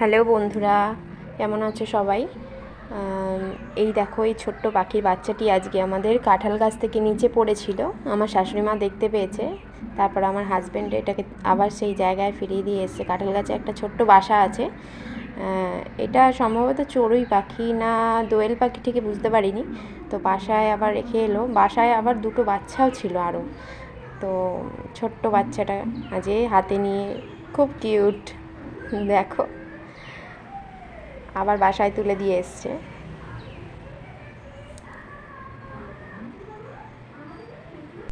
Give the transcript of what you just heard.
Hello বন্ধুরা, কেমন আছো সবাই? এই দেখো, এই ছোট্ট পাখির বাচ্চাটি আজকে আমাদের কাঁঠাল গাছ থেকে নিচে পড়েছিল। আমার শাশুড়ি মা দেখতে পেয়েছে, তারপর আমার হাজব্যান্ড এটাকে আবার সেই জায়গায় ফিরিয়ে দিয়ে এসছে। কাঁঠাল গাছে একটা ছোট্ট বাসা আছে। এটা সম্ভবত চড়ুই পাখি না দোয়েল পাখি ঠিকই বুঝতে পারিনি। তো বাসায় আবার রেখে এলো। বাসায় আবার দুটো বাচ্চাও ছিল আরও। তো ছোট্ট বাচ্চাটা আজ হাতে নিয়ে খুব কিউট, দেখো আবার বাসায় তুলে দিয়ে এসছে।